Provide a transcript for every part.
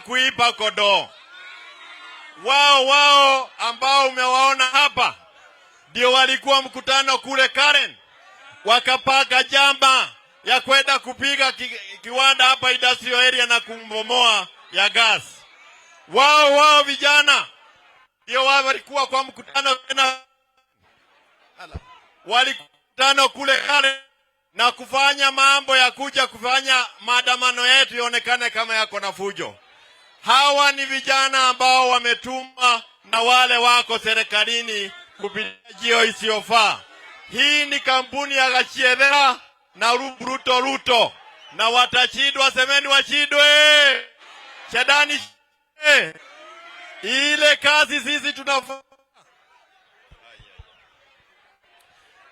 kuipa kodoo. Wao ambao umewaona hapa ndio walikuwa mkutano kule Karen, wakapaka jamba ya kwenda kupiga kiwanda hapa industrial area na kumbomoa ya gas. Wao vijana ndio walikuwa kwa mkutano tena, walikutano kule Karen na kufanya mambo ya kuja kufanya maandamano yetu ionekane kama yako na fujo. Hawa ni vijana ambao wametuma na wale wako serikalini kupitia jio isiyofaa. Hii ni kampuni ya Gachagua na Ruto na watachidwa, semeni wachidwe. Shadani ile kazi sisi tunafanya.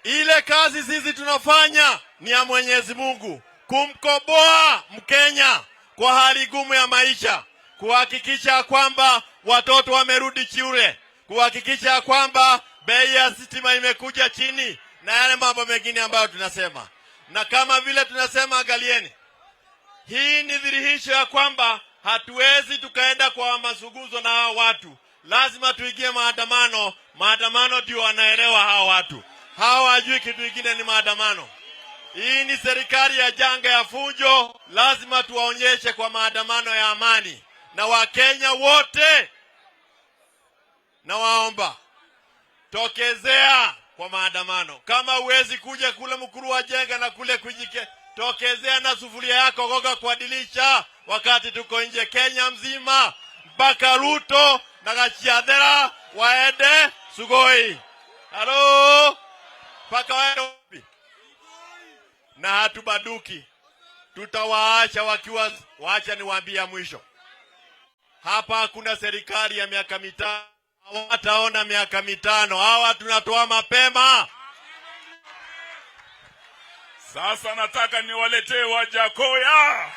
Ile kazi sisi tunafanya ni ya Mwenyezi Mungu, kumkomboa Mkenya kwa hali gumu ya maisha, kuhakikisha kwamba watoto wamerudi shule, kuhakikisha kwamba bei ya stima imekuja chini na yale mambo mengine ambayo tunasema. Na kama vile tunasema, angalieni, hii ni dhihirisho ya kwamba hatuwezi tukaenda kwa mazungumzo na hao watu. Lazima tuingie maandamano. Maandamano ndio wanaelewa hao watu. Hawa hawajui kitu kingine ni maandamano. Hii ni serikali ya janga ya fujo. Lazima tuwaonyeshe kwa maandamano ya amani. Na Wakenya wote na waomba, tokezea kwa maandamano. Kama huwezi kuja kule mkuru wa jenga na kule kujike, tokezea na sufuria yako goga kwa dirisha wakati tuko nje. Kenya mzima mpaka Ruto na Gachagua waende Sugoi. Halo, paka wapi? Na hatubaduki, tutawaacha wakiwa. Waacha niwaambie mwisho, hapa hakuna serikali ya miaka mitano. Hawataona miaka mitano. Hawa tunatoa mapema. Sasa nataka niwaletee Wajakoya.